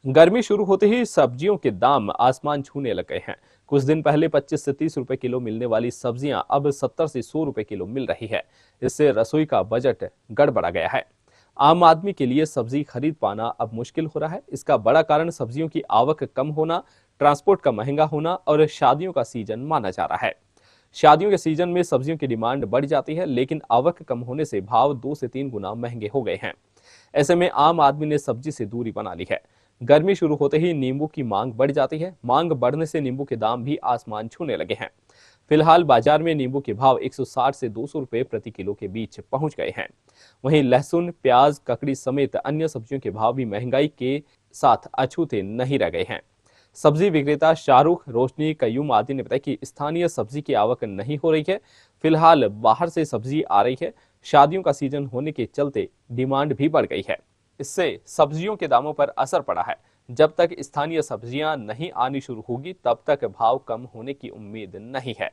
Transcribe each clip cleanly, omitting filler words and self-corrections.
गर्मी शुरू होते ही सब्जियों के दाम आसमान छूने लग गए हैं। कुछ दिन पहले 25 से 30 रुपए किलो मिलने वाली सब्जियां अब 70 से 100 रुपए किलो मिल रही है। इससे रसोई का बजट गड़बड़ा गया है। आम आदमी के लिए सब्जी खरीद पाना अब मुश्किल हो रहा है। इसका बड़ा कारण सब्जियों की आवक कम होना, ट्रांसपोर्ट का महंगा होना और शादियों का सीजन माना जा रहा है। शादियों के सीजन में सब्जियों की डिमांड बढ़ जाती है, लेकिन आवक कम होने से भाव 2 से 3 गुना महंगे हो गए हैं। ऐसे में आम आदमी ने सब्जी से दूरी बना ली है। गर्मी शुरू होते ही नींबू की मांग बढ़ जाती है। मांग बढ़ने से नींबू के दाम भी आसमान छूने लगे हैं। फिलहाल बाजार में नींबू के भाव 160 से 200 रुपए प्रति किलो के बीच पहुंच गए हैं। वहीं लहसुन, प्याज, ककड़ी समेत अन्य सब्जियों के भाव भी महंगाई के साथ अछूते नहीं रह गए हैं। सब्जी विक्रेता शाहरुख, रोशनी, कयूम आदि ने बताया कि स्थानीय सब्जी की आवक नहीं हो रही है। फिलहाल बाहर से सब्जी आ रही है। शादियों का सीजन होने के चलते डिमांड भी बढ़ गई है। इससे सब्जियों के दामों पर असर पड़ा है। जब तक स्थानीय सब्जियां नहीं आनी शुरू होगी, तब तक भाव कम होने की उम्मीद नहीं है।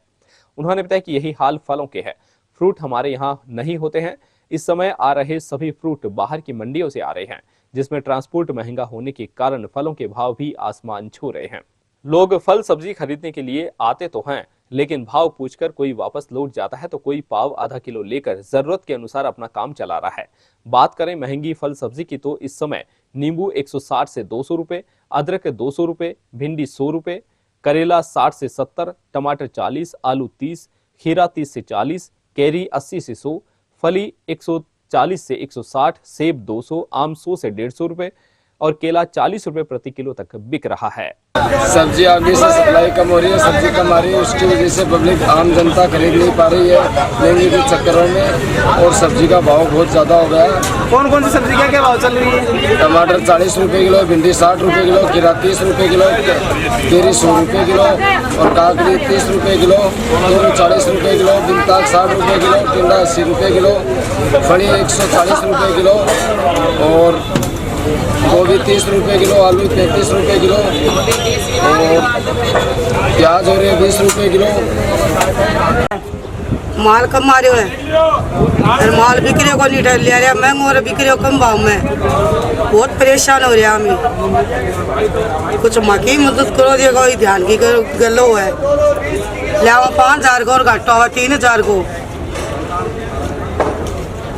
उन्होंने बताया कि यही हाल फलों के है। फ्रूट हमारे यहाँ नहीं होते हैं। इस समय आ रहे सभी फ्रूट बाहर की मंडियों से आ रहे हैं, जिसमें ट्रांसपोर्ट महंगा होने के कारण फलों के भाव भी आसमान छू रहे हैं। लोग फल सब्जी खरीदने के लिए आते तो हैं, लेकिन भाव पूछकर कोई वापस लौट जाता है तो कोई पाव आधा किलो लेकर जरूरत के अनुसार अपना काम चला रहा है। बात करें महंगी फल सब्जी की तो इस समय नींबू 160 से 200 रुपए, अदरक 200 रुपए, भिंडी 100 रुपए, करेला 60 से 70, टमाटर 40, आलू 30, खीरा 30 से 40, कैरी 80 से 100, फली 140 से 160, सेब 200, आम 100 से 150 रुपए और केला 40 रुपए प्रति किलो तक बिक रहा है। सब्जी आगे से सप्लाई कम हो रही है, सब्जी कम आ रही है, उसकी वजह से पब्लिक आम जनता खरीद नहीं पा रही है महंगी के चक्करों में, और सब्जी का भाव बहुत ज़्यादा हो गया है। कौन कौन सी सब्जी क्या भाव चल रही है? टमाटर 40 रुपए किलो, भिंडी 60 रुपए किलो, खीरा 30 रुपए किलो, कैरी 100 रुपए किलो और काकड़ी 30 रुपए किलो, तोरी 40 रुपए किलो, बिनताक 60 रुपए किलो, टिंडा 80 रुपए किलो, फली 140 रुपए किलो और गोभी 30 रुपए किलो, आलू 33 रुपए किलो और प्याज हो रहे 20 रुपए किलो। माल कम आ रहे है, माल बिक्री को नहीं ले रहा, महंगा हो रहा, बिक्री को कम भाव में, बहुत परेशान हो रहा हमें। कुछ मकी मदद करो, देगा ध्यान की गलो है, लिया 5000 को और घाटा हुआ 3000 को।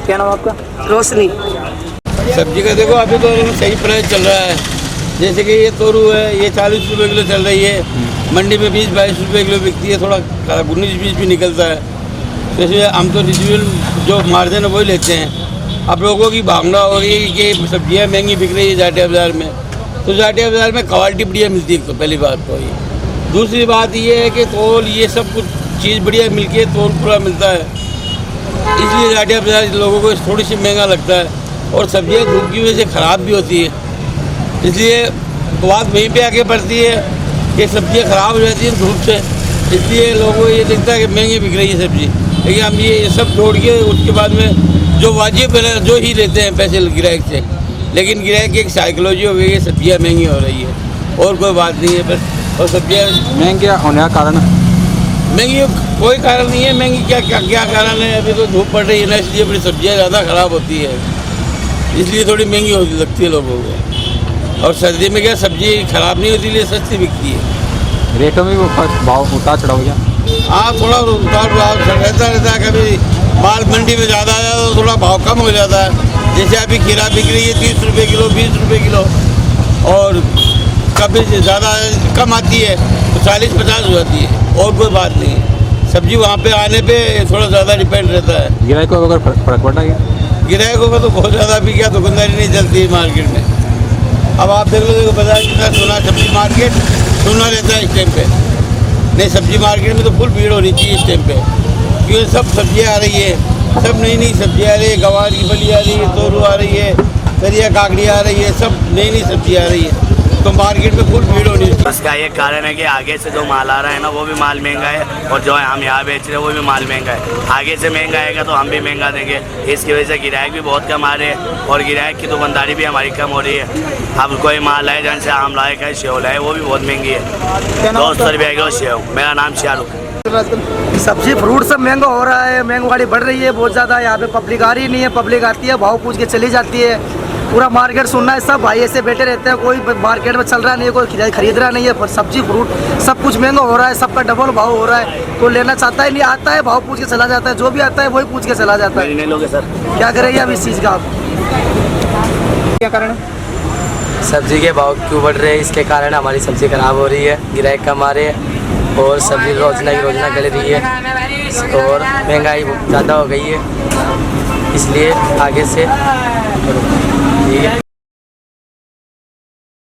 क्या नाम आपका? रोशनी। सब्जी का देखो अभी तो सही प्राइस चल रहा है। जैसे कि ये तोरू है, ये 40 रुपए किलो चल रही है, मंडी में 20-22 रुपए किलो बिकती है, थोड़ा 19-20 भी निकलता है। तो इसलिए हम तो रिजनेबल जो मार्जिन है वही लेते हैं। अब लोगों की भावना हो रही है कि सब्जियां महंगी बिक रही है जाटिया बाज़ार में, तो जाटिया बाज़ार में क्वालिटी बढ़िया मिलती है। तो पहली बात तो ये, दूसरी बात ये है कि तोल ये सब कुछ चीज़ बढ़िया मिलती है, तोल पूरा मिलता है, इसलिए जाटिया बाज़ार लोगों को थोड़ी सी महंगा लगता है। और सब्जियां धूप की वजह से ख़राब भी होती है, इसलिए बात वहीं पे आके पड़ती है कि सब्जियां ख़राब हो जाती हैं धूप से, इसलिए लोगों को ये दिखता है कि महंगी बिक रही है सब्ज़ी। लेकिन हम ये सब छोड़ के उसके बाद में जो वाजिब है जो ही लेते हैं पैसे ग्राहक से, लेकिन ग्राहक की एक साइकोलॉजी हो गई है, सब्जियाँ महंगी हो रही है और कोई बात नहीं है बस। और सब्जियाँ महंगी होने का कारण? महंगी कोई कारण नहीं है, महंगी क्या कारण है? अभी तो धूप पड़ रही है ना, इसलिए अपनी सब्जियाँ ज़्यादा ख़राब होती है, इसलिए थोड़ी महंगी होती लगती है लोगों को। और सर्दी में क्या सब्जी ख़राब नहीं होती, इसलिए सस्ती बिकती है। रेटों में भाव उतार चढ़ाव गया? हाँ, थोड़ा उतार चढ़ाव रहता है। कभी माल मंडी में ज़्यादा आ जाता है तो थोड़ा भाव कम हो जाता है। जैसे अभी खीरा बिक रही है 30 रुपये किलो, 20 रुपये किलो, और कभी ज़्यादा कम आती है तो 40-50 हो जाती है, और कोई बात नहीं है। सब्जी वहाँ पे आने पे थोड़ा ज़्यादा डिपेंड रहता है। गिराई को अगर फर्क पड़ना है, गिराइकों का तो बहुत ज़्यादा भी क्या, दुकानदारी नहीं चलती है मार्केट में। अब आप देख लो, देखो बाजार कितना सोना, सब्जी मार्केट सोना रहता है इस टाइम पे। नहीं, सब्जी मार्केट में तो फुल भीड़ होनी चाहिए इस टाइम पे, क्योंकि सब सब्जियाँ आ रही है, सब नई नई सब्जियाँ आ रही है, गवार की फली आ रही है, तोरू आ रही है, सरिया काकड़ी आ रही है, सब नई नई सब्जियाँ आ रही है, तो मार्केट में फुल भीड़ होनी चाहिए। उसका ये कारण है कि आगे से जो माल आ रहा है ना, वो भी माल महंगा है, और जो हम यहाँ बेच रहे हैं वो भी माल महंगा है। आगे से महंगा आएगा तो हम भी महंगा देंगे, इसकी वजह से गिराहक भी बहुत कम आ रहे हैं और गिराहक की दुकानदारी भी हमारी कम हो रही है। अब कोई माल है जैसे आम लाए का सेव लाए, वो भी बहुत महंगी है, 200 रुपये किलो सेव। मेरा नाम शाहरुख। सब्जी फ्रूट सब महंगा हो रहा है, महंगाई बढ़ रही है बहुत ज़्यादा। यहाँ पे पब्लिक आ रही नहीं है, पब्लिक आती है भाव पूछ के चली जाती है। पूरा मार्केट सुनना है, सब भाई ऐसे बैठे रहते हैं, कोई मार्केट में चल रहा नहीं है, कोई खरीद रहा नहीं है, सब्जी फ्रूट सब कुछ महंगा हो रहा है, सबका डबल भाव हो रहा है, कोई लेना चाहता है नहीं, आता है भाव पूछ के चला जाता है, जो भी आता है वही पूछ के चला जाता है। नहीं लोगे सर, क्या करेंगे अब इस चीज़ का आप? क्या कारण है? सब्जी के भाव क्यों बढ़ रहे हैं, इसके कारण हमारी सब्जी खराब हो रही है, ग्राहक कम आ रहे हैं और सब्जी रोजना की रोजना गल रही है और महंगाई ज़्यादा हो गई है, इसलिए आगे से ठीक है।